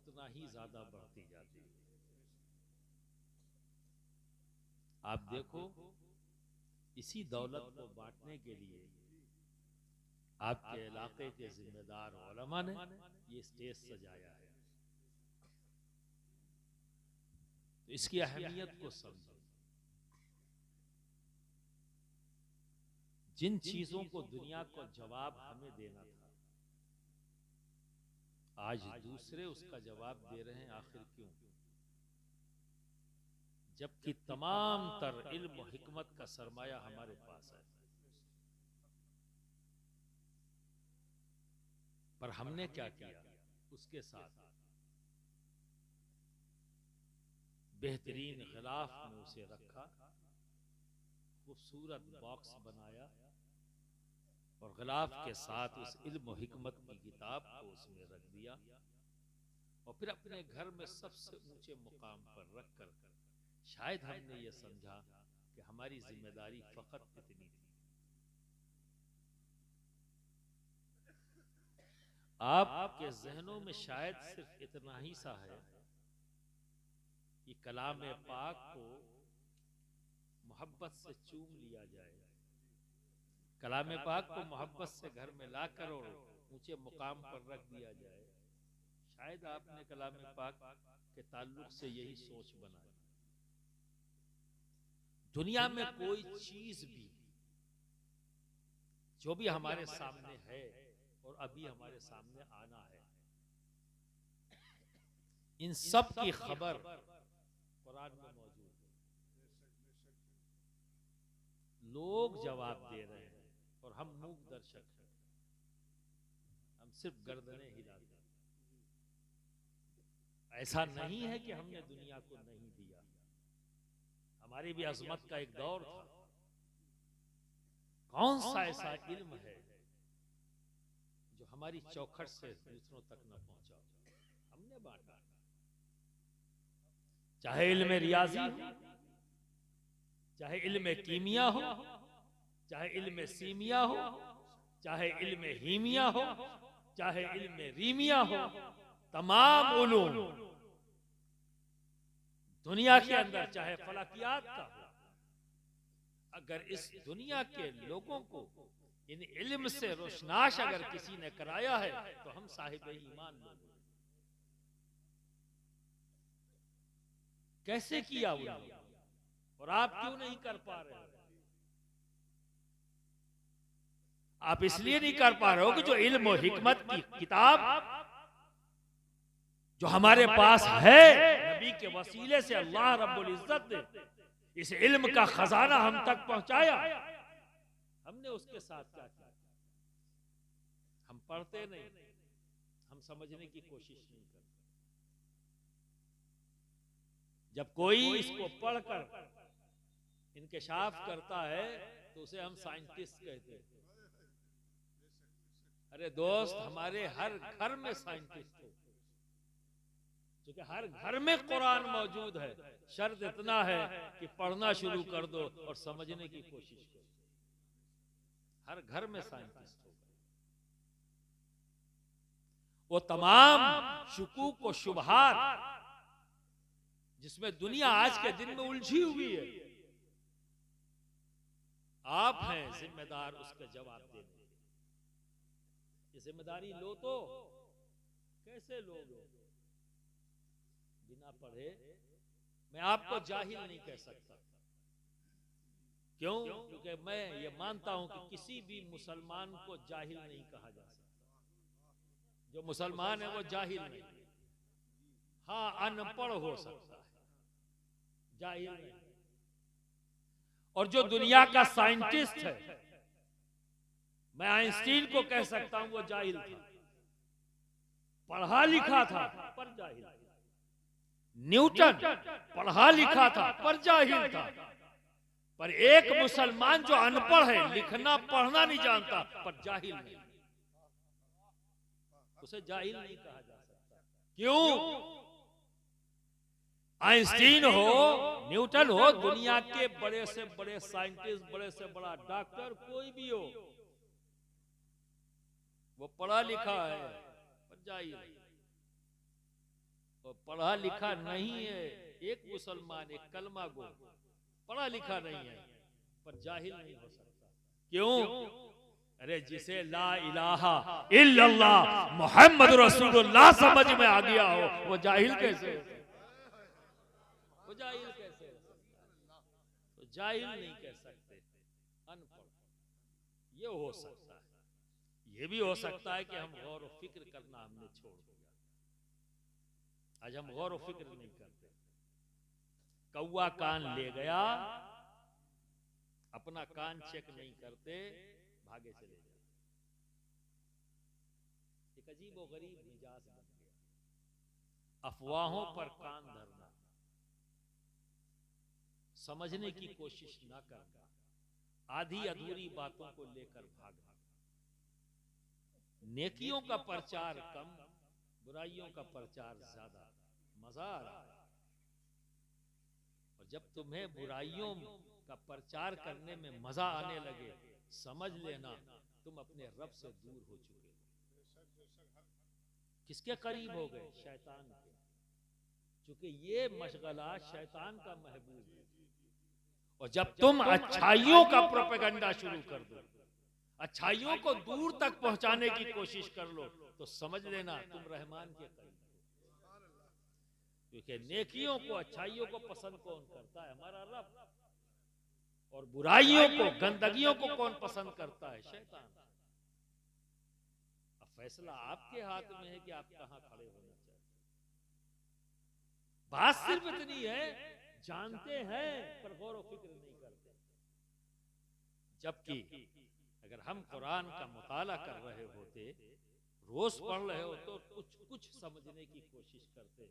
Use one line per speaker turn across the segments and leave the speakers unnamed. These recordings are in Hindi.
उतना ही ज्यादा बढ़ती जाती है। आप देखो, इसी दौलत को बांटने के लिए आपके इलाके के जिम्मेदार उलमा ने ये स्टेज सजाया है। तो इसकी अहमियत को समझो। जिन चीजों को दुनिया को जवाब हमें देना था, आज दूसरे उसका जवाब दे रहे हैं। आखिर क्यों? जबकि तमाम तर इल्म और हिकमत का सरमाया हमारे पास है, पर हमने क्या किया? उसके साथ बेहतरीन गिलाफ में उसे रखा, खूबसूरत बॉक्स बनाया और गिलाफ के साथ उस इल्म और हिकमत की किताब को उसमें रख दिया और फिर अपने घर में सबसे ऊंचे मुकाम पर रखकर शायद हमने ये समझा कि हमारी जिम्मेदारी फकत इतनी थी। आपके जहनों में शायद सिर्फ इतना ही सा है कि कलाम पाक को मोहब्बत से चूम लिया जाए, कलाम पाक को मोहब्बत से घर में लाकर और ऊंचे मुकाम पर रख दिया जाए। शायद आपने कलाम पाक के ताल्लुक से यही सोच बनाई। दुनिया में कोई चीज भी जो भी हमारे सामने है और अभी हमारे सामने आना है, इन सब की खबर कुरान में मौजूद है। लोग जवाब दे रहे हैं और हम मूक दर्शक हैं, हम सिर्फ गर्दनें हिलाते हैं। ऐसा नहीं है कि हमने दुनिया को नहीं दिया, हमारी भी अजमत का एक दौर था। कौन सा ऐसा इल्म है जो हमारी चौखट से दूसरों तक न पहुंचा? हमने बांटा। चाहे इल्म रियाजी हो, चाहे इल्म कीमिया हो, चाहे इल्म सीमिया हो, चाहे इल्म हीमिया हो, चाहे इल्म रीमिया हो, तमाम उलूम दुनिया के अंदर, चाहे फलकियात का हो, अगर इस दुनिया के लोगों को इन इल्म से रोशनाश अगर किसी ने कराया है तो हम साहिब ईमान लोग। कैसे किया उन्होंने और आप क्यों नहीं कर पा रहे हो? आप इसलिए नहीं कर पा रहे हो कि जो इल्म और हिकमत की किताब जो हमारे पास है, नबी के वसीले से अल्लाह रब्बुल इज्जत ने इस इल्म का खजाना हम तक पहुंचाया, हमने उसके साथ क्या किया? हम पढ़ते नहीं, हम समझने की कोशिश नहीं करते। जब कोई इसको पढ़कर इंकशाफ करता है तो उसे हम साइंटिस्ट कहते हैं। अरे दोस्त, हमारे हर घर में साइंटिस्ट हो, क्योंकि हर घर में कुरान मौजूद है। शर्त इतना है कि पढ़ना शुरू कर दो और समझने की कोशिश करो। हर घर में साइंटिस्ट होगा। वो तमाम शुकूक और शुबहात जिसमें दुनिया आज के दिन में उलझी हुई है, आप हैं जिम्मेदार उसका जवाब देने। ये जिम्मेदारी लो तो कैसे लोगे? बिना पढ़े। मैं आपको जाहिल नहीं कह सकता। क्यों? क्योंकि मैं ये मानता हूं कि किसी भी मुसलमान को जाहिल नहीं कहा जा सकता। जो मुसलमान है वो जाहिल नहीं, हाँ अनपढ़ हो सकता है, जाहिल नहीं। और जो दुनिया का साइंटिस्ट है, मैं आइंस्टीन को कह सकता हूं वो जाहिल था, पढ़ा लिखा था पर जाहिल था। न्यूटन पढ़ा लिखा था पर जाहिल था। पर एक मुसलमान जो अनपढ़ है, लिखना पढ़ना नहीं जानता, पर जाहिल नहीं, उसे जाहिल नहीं कहा जा सकता। क्यों? आइंस्टीन हो, न्यूटन हो, दुनिया के बड़े से बड़े साइंटिस्ट, बड़े से बड़ा डॉक्टर, कोई भी हो, वो पढ़ा लिखा है पर जाहिल। और पढ़ा लिखा नहीं है, एक मुसलमान, एक कलमा गो पढ़ा लिखा नहीं है पर जाहिल नहीं हो सकता। क्यों? अरे जिसे ला इलाहा इल्लल्लाह मुहम्मद रसूलुल्लाह समझ में आ गया हो, वो जाहिल कैसे हो सकता? वो जाहिल कैसे हो सकता? तो जाहिल नहीं कह सकते, अनपढ़ ये हो सकता है। ये भी हो सकता है कि हम गौर व फिक्र करना हमने छोड़ दिया। आज हम गौर व फिक्र नहीं करते। कौवा कान ले गया, अपना कान चेक नहीं करते, भागे चले जाते। एक अजीब व गरीब मिजाज बन गया। अफवाहों पर कान धरना, समझने की कोशिश न करना, आधी अधूरी बातों को लेकर भागना, नेकियों का प्रचार कम, बुराइयों का प्रचार ज्यादा। मजा आ रहा है। और जब तुम्हें बुराइयों का प्रचार करने में मजा आने लगे, समझ लेना तुम अपने रब से दूर हो चुके हो। किसके करीब हो गए? शैतान के। क्योंकि ये मशगला शैतान का महबूब है। और जब तुम अच्छाइयों का प्रोपेगेंडा शुरू कर दो, अच्छाइयों को दूर तक पहुंचाने की कोशिश कर लो, तो समझ लेना तुम रहमान के करीब हो। क्योंकि नेकियों को, अच्छाइयों को पसंद कौन करता है? हमारा रब। और बुराइयों को, गंदगियों को कौन पसंद करता है? शैतान। अब फैसला आपके हाथ में है कि आप कहां खड़े होना चाहते हैं। बात सिर्फ इतनी है, जानते हैं पर गौर व फिक्र नहीं करते। जबकि अगर हम कुरान का मुताला कर रहे होते, रोज पढ़ रहे हो, तो कुछ समझने की कोशिश करते,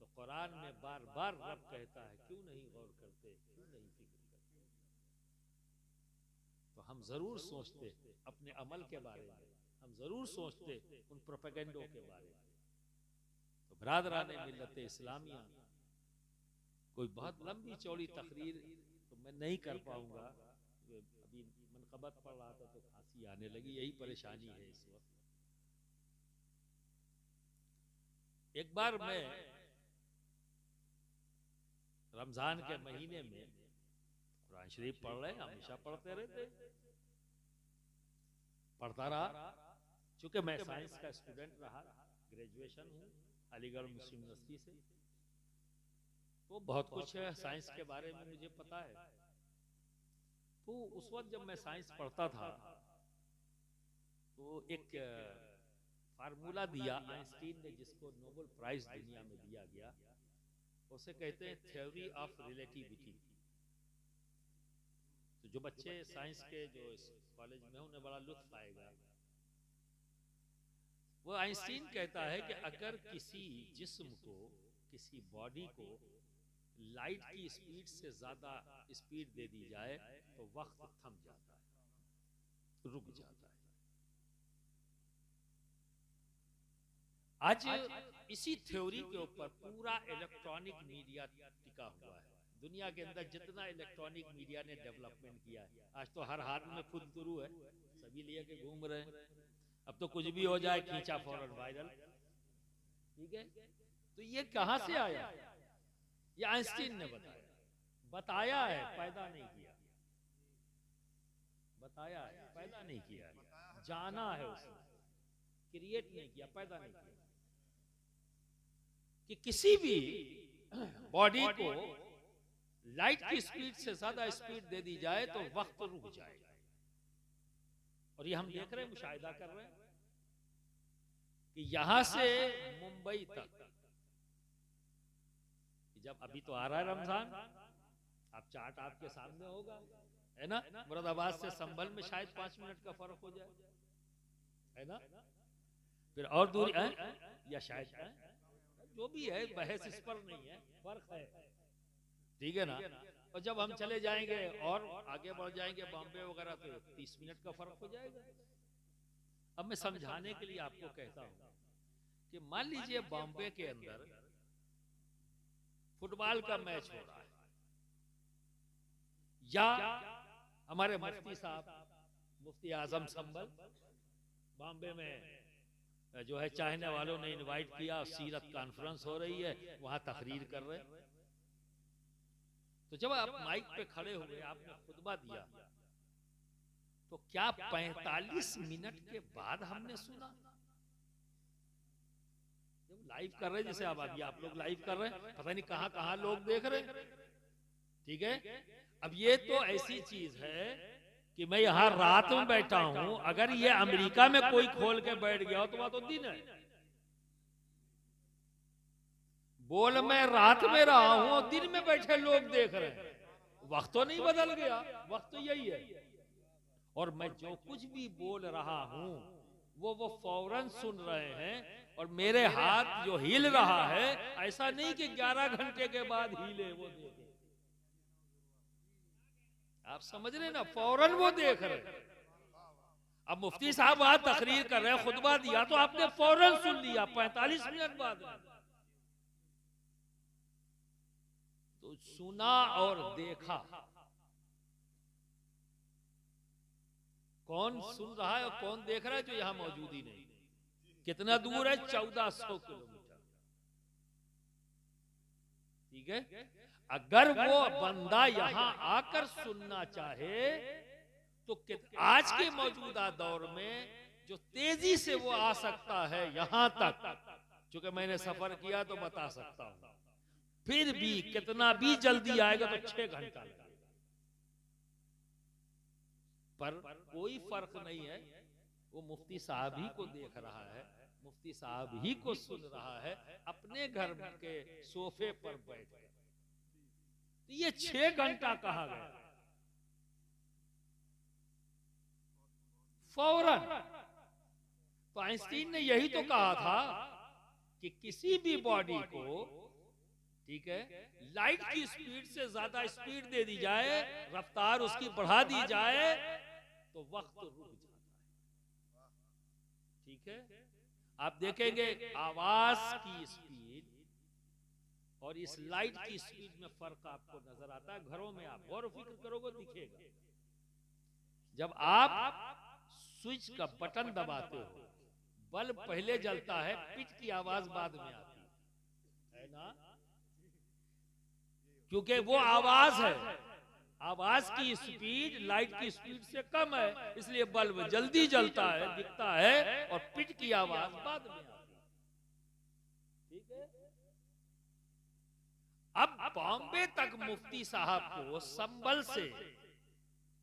तो कुरान में बार बार रब कहता है क्यों नहीं गौर करते, क्यों नहीं फिक्र करते। तो हम जरूर सोचते अपने अमल के बारे में, हम जरूर सोचते उन प्रोपेगेंडों के बारे में। तो बरादरान मिल्लत इस्लामिया, कोई बहुत लंबी चौड़ी तकरीर तो मैं नहीं कर पाऊंगा। अभी मनकबत पढ़ रहा था तो खांसी आने लगी, यही परेशानी है इस वक्त। एक बार मैं रमजान के महीने में कुरान शरीफ पढ़ रहे, हमेशा पढ़ते रहते, पढ़ता रहा। चूंकि मैं साइंस का स्टूडेंट रहा, ग्रेजुएशन हूँ अलीगढ़ मुस्लिम यूनिवर्सिटी से, तो बहुत कुछ है साइंस के बारे में मुझे पता है। तो उस वक्त जब मैं साइंस पढ़ता था, तो एक फार्मूला दिया आइंस्टीन ने, जिसको नोबेल प्राइज दुनिया में दिया गया। उसे कहते हैं थ्योरी ऑफ रिलेटिविटी। तो जो बच्चे साइंस के जो इस कॉलेज में उन्हें बड़ा लुत्फ आएगा। वो आइंस्टीन कहता है कि अगर किसी जिस्म को, किसी बॉडी को लाइट की स्पीड से ज्यादा स्पीड दे दी जाए तो वक्त थम जाता है, रुक जाता है। आज इसी थ्योरी के ऊपर पूरा इलेक्ट्रॉनिक मीडिया टिका हुआ है। दुनिया के अंदर जितना इलेक्ट्रॉनिक मीडिया ने डेवलपमेंट किया है, आज तो हर हाथ में खुद गुरु है, सभी लिए के घूम रहे हैं। अब तो कुछ भी हो जाए खींचा फौरन वायरल, ठीक है। तो ये कहां से आया? ये आइंस्टीन ने बताया है, पैदा नहीं किया। बताया है, पैदा नहीं किया, जाना है उसने, क्रिएट नहीं किया, पैदा नहीं किया। कि किसी भी बॉडी को लाइट की स्पीड से ज्यादा स्पीड दे दी जाए तो वक्त रुक जाएगा। और ये हम देख रहे हैं, मुशाहिदा कर रहे हैं कि यहां से मुंबई तक, जब अभी तो आ रहा है रमजान, आप चार्ट आपके सामने होगा, है ना। मुरादाबाद से संभल में शायद 5 मिनट का फर्क हो जाए, है ना। फिर और दूरी है या शायद है, जो भी है, बहस इस पर नहीं है, फर्क है, ठीक है ना। और जब हम चले जाएंगे और आगे बढ़ जाएंगे बॉम्बे वगैरह, तो 30 मिनट का फर्क हो जाएगा। अब मैं समझाने के लिए आपको कहता हूं कि मान लीजिए बॉम्बे के अंदर फुटबॉल का मैच हो रहा है, या हमारे मुफ्ती साहब, मुफ्ती आजम संभल बॉम्बे में जो है चाहने वालों ने इनवाइट किया, सीरत कॉन्फ्रेंस हो रही है, वहां तकरीर कर रहे। तो जब आप माइक पे खड़े हुए, आपने खुतबा दिया, तो क्या 45 मिनट के बाद हमने सुना? जब लाइव कर रहे, जैसे अब अभी आप लोग लाइव कर रहे हैं, पता नहीं कहां कहां लोग देख रहे हैं, ठीक है। अब ये तो ऐसी चीज है कि मैं यहां रात में बैठा हूं, अगर ये अमेरिका में कोई खोल के बैठ गया हो तो वह तो दिन है। बोल मैं रात में रहा हूं, दिन में बैठे लोग देख रहे हैं, वक्त तो नहीं बदल गया, वक्त तो यही है। और मैं जो कुछ भी बोल रहा हूं वो फौरन सुन रहे हैं, और मेरे हाथ जो हिल रहा है, ऐसा नहीं कि 11 घंटे के बाद हिले, वो देखे। आप समझ रहे ना, फौरन वो देख रहे। अब मुफ्ती साहब वहां तकरीर कर रहे हैं, खुतबा दिया, तो आपने फौरन सुन लिया 45 मिनट बाद। तो सुना और देखा, कौन सुन रहा है और कौन देख रहा है? जो यहां मौजूद ही नहीं। कितना दूर है? 1400 किलोमीटर, ठीक है। अगर वो बंदा यहां आकर सुनना चाहे तो आज के मौजूदा दौर में जो तेजी से वो आ सकता है यहां तक, चूंकि मैंने सफर किया तो बता सकता हूं, फिर भी कितना भी जल्दी आएगा तो 6 घंटा लगेगा। पर कोई फर्क नहीं है, वो मुफ्ती साहब ही को देख रहा है, मुफ्ती साहब ही को सुन रहा है, अपने घर के सोफे पर बैठ कर। तो ये 6 घंटा कहां गया? फौरन। तो आइंस्टीन ने यही तो कहा था कि किसी भी बॉडी को, ठीक है, लाइट की स्पीड से ज्यादा स्पीड दे दी जाए, रफ्तार उसकी बढ़ा दी जाए, तो वक्त रुक जाता है, ठीक है। आप देखेंगे आवाज की स्पीड और इस लाइट की स्पीड में फर्क आपको नजर आता है। घरों में आप गौर फिक्र करोगे, दिखेगा। जब आप स्विच का बटन दबाते हो, बल्ब पहले जलता है, पिच की आवाज बाद में आती है ना, क्योंकि वो आवाज है, आवाज की स्पीड लाइट की स्पीड से कम है, इसलिए बल्ब जल्दी जलता है, दिखता है, और पिच की आवाज बाद में आती है, ठीक है। अब बॉम्बे तक मुफ्ती साहब को संबल से,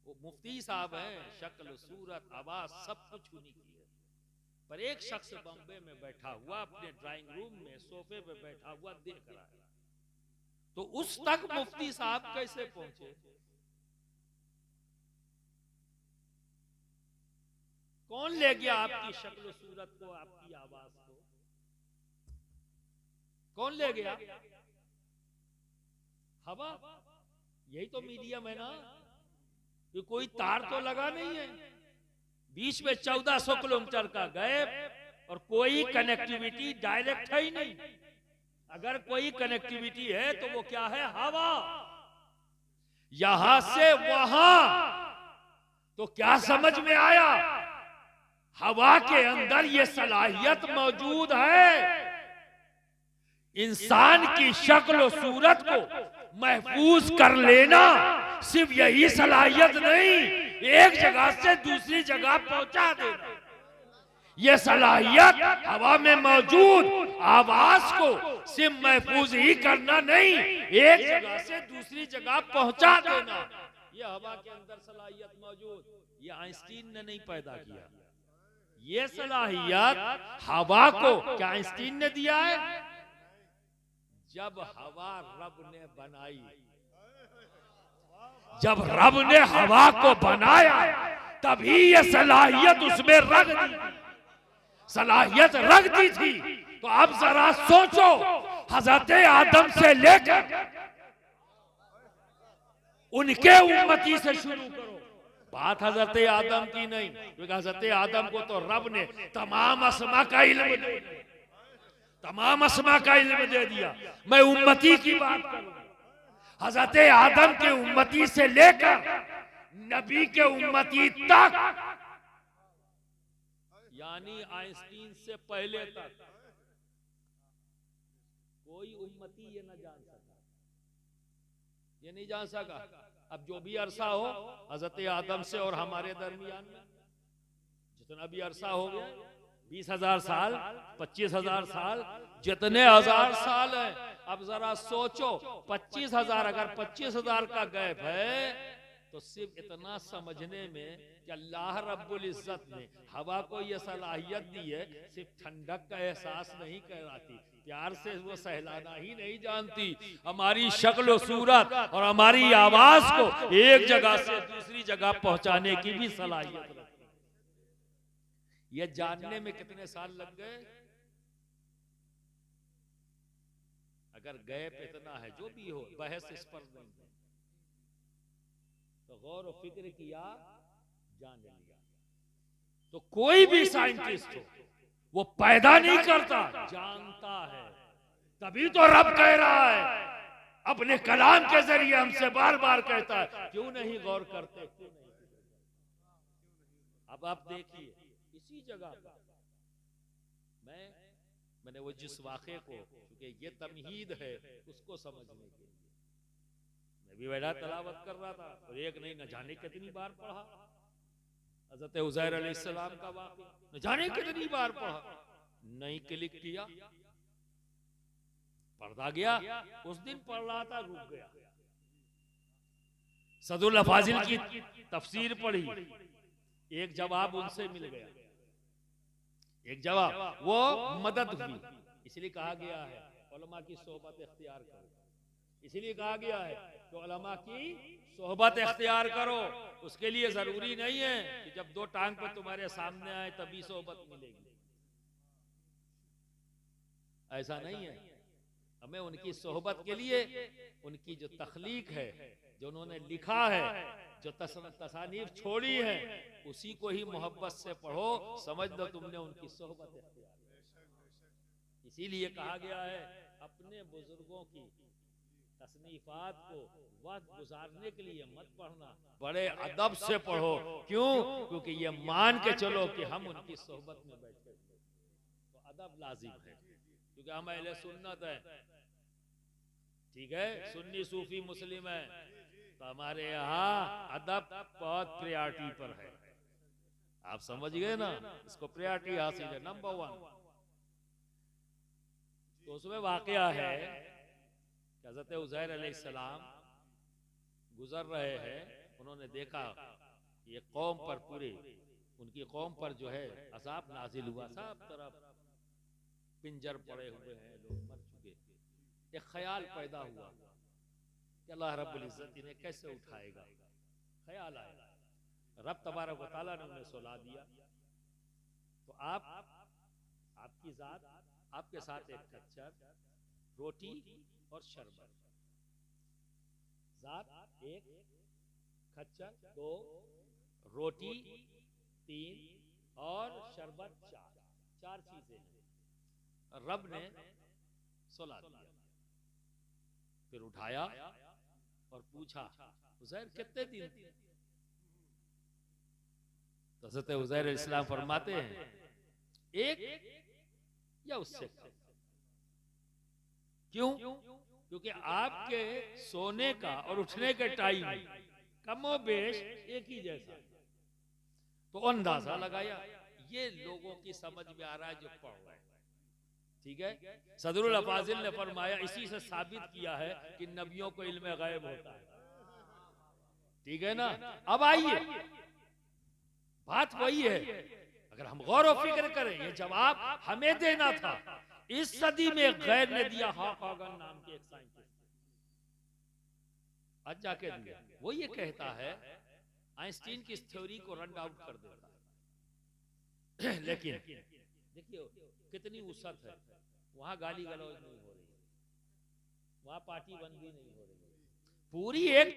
वो मुफ्ती साहब हैं, शक्ल सूरत आवाज सब कुछ उन्हीं की है, पर एक शख्स बॉम्बे में बैठा हुआ अपने ड्राइंग रूम में सोफे पे बैठा हुआ देख रहा है, तो उस तक मुफ्ती साहब कैसे पहुंचे? कौन ले गया आपकी शक्ल सूरत को, आपकी आवाज को? कौन ले गया? हवा। यही तो मीडियम है ना, कि कोई तार तो लगा नहीं है, बीच में 1400 किलोमीटर का गैप, और कोई कनेक्टिविटी डायरेक्ट है ही नहीं। अगर कोई कनेक्टिविटी है तो वो क्या है? हवा। यहां से वहां, तो क्या समझ में आया? हवा के अंदर ये सलाहियत मौजूद है, इंसान की शक्ल और सूरत को महफूज कर लेना। सिर्फ यही सलाहियत नहीं, एक जगह से दूसरी जगह पहुंचा देना। यह सलाहियत हवा में मौजूद आवाज को सिर्फ महफूज ही करना नहीं, एक जगह से दूसरी जगह पहुंचा देना, यह हवा के अंदर सलाहियत मौजूद। यह आइंस्टीन ने नहीं पैदा किया, यह सलाहियत हवा को क्या आइंस्टीन ने दिया है? जब हवा रब ने बनाई, जब रब ने हवा को बनाया, तभी ये सलाहियत उसमें रख दी, सलाहियत रख दी थी। तो अब जरा सोचो, हजरत आदम से लेकर उनके उम्मती से शुरू करो। बात हजरत आदम की नहीं, क्योंकि हजरत आदम को तो रब ने तमाम अस्मा का इल्म दे दिया, तमाम अस्मा का इल्म दे दिया। मैं उम्मती की बात करूं, हजरत आदम के उम्मती से लेकर नबी के उम्मती तक, यानी आइंस्टीन से पहले तक कोई उम्मती ये न जान सका, ये नहीं जान सका। अब जो भी अरसा हो हजरत आदम से और हमारे दरमियान में जितना भी अरसा हो गया, 20,000 साल, 25,000 साल, जितने हजार साल है, अब जरा सोचो 25,000, अगर 25,000 का गैप है तो सिर्फ इतना समझने में कि अल्लाह रब्बुल इज्जत ने हवा को यह सलाहियत दी है, सिर्फ ठंडक का एहसास नहीं कराती, प्यार से वो सहलाना ही नहीं जानती, हमारी शक्ल सूरत और हमारी आवाज को एक जगह से दूसरी जगह पहुंचाने की भी सलाहियत रखती है। यह जानने में कितने साल लग गए? अगर गैप इतना है, जो भी हो, बहस इस पर नहीं है, तो गौर और फिक्र किया, जान लिया। तो कोई भी साइंटिस्ट हो, वो पैदा नहीं करता, जानता है। तभी तो रब कह रहा है अपने कलाम के जरिए हमसे बार बार कहता है, क्यों नहीं गौर करते, क्यों नहीं। अब आप देखिए इसी जगह पर मैंने वो जिस वाक़े को, क्योंकि ये तमहीद है उसको समझने के लिए मैं भी बैठा तलावत कर रहा था, और एक नहीं न जाने कितनी बार पढ़ा हज़रत उज़ैर अलैहिस्सलाम का वाक़या, न जाने कितनी बार पढ़ा, नहीं क्लिक किया, पढ़ता गया। उस दिन पढ़ रहा था, रुक गया, सदरुल अफाजिल की तफसीर पढ़ी, एक जवाब उनसे मिल गया, एक जवाब, वो मदद हुई। इसलिए कहा गया है उलमा की सोहबत इख्तियार करो, इसलिए कहा गया है कि उलमा की सोहबत इख्तियार करो। उसके लिए जरूरी नहीं है कि जब दो टांग पर तुम्हारे सामने आए तभी सोहबत मिलेगी, ऐसा नहीं है। हमें उनकी सोहबत के लिए उनकी जो तख्लीक है, जो उन्होंने लिखा है, जो तसानीफ छोड़ी है, उसी को ही मोहब्बत से पढ़ो, समझ लो तुमने उनकी सोहबत इख्तियार की। इसीलिए कहा गया है अपने बुजुर्गों की तसनीफात को वक्त गुजारने के लिए मत पढ़ना, बड़े अदब से पढ़ो। क्यों? क्योंकि ये मान के चलो कि हम उनकी सोहबत में बैठे तो अदब लाजिम है, क्योंकि हम अहले सुन्नत है, ठीक है, सुन्नी सूफी मुस्लिम है, तो हमारे यहाँ अदब बहुत प्रायोरिटी पर है। आप समझ गए ना, इसको प्रायोरिटी हासिल है, नंबर 1। तो उसमें वाकया है कि हज़रत उज़ैर अलैहिस्सलाम गुजर रहे हैं, उन्होंने देखा ये कौम पर, पूरे उनकी कौम पर जो है अज़ाब नाजिल हुआ, सब तरफ पिंजर पड़े हुए हैं, लोग मर चुके। एक ख्याल पैदा हुआ कि अल्लाह रब्बुल इज्जत इन्हें कैसे उठाएगा। ख्याल आया, रब तबारक व तआला ने उन्हें सुला दिया, तो आपकी जात, आपके साथ एक खच्चर, रोटी और शरबत, जात एक, खच्चर 2, रोटी 3 और शरबत 4 चीजें हैं। रब ने सुला दिया, फिर उठाया और पूछा उज़ैर कितने दिन? तो हज़रत उज़ैर अलैहिस्सलाम फरमाते हैं एक या उससे कम। क्यों? क्योंकि आपके सोने का और उठने के टाइम कमो बेश एक ही जैसा। तो अंदाजा लगाया, ये लोगों की समझ में आ रहा है जो पढ़ रहे हैं, ठीक है। सदरुल अफाजिल ने फरमाया, इसी से साबित किया है कि नबियों को इल्म गैब होता है, ठीक है ना। अब आइए, बात वही है, अगर हम गौर और फिक्र करें, ये जवाब हमें देना था। इस सदी में गैर ने दिया, हॉकॉगन नाम के एक साइंटिस्ट, आज जाके दिया। वो ये कहता है आइंस्टीन की इस थ्योरी को रन आउट कर देता है। लेकिन देखिए कितनी वसअत है, वहां गाली गलौज नहीं हो रही, वहां पार्टी बंदी नहीं हो रही, पूरी एक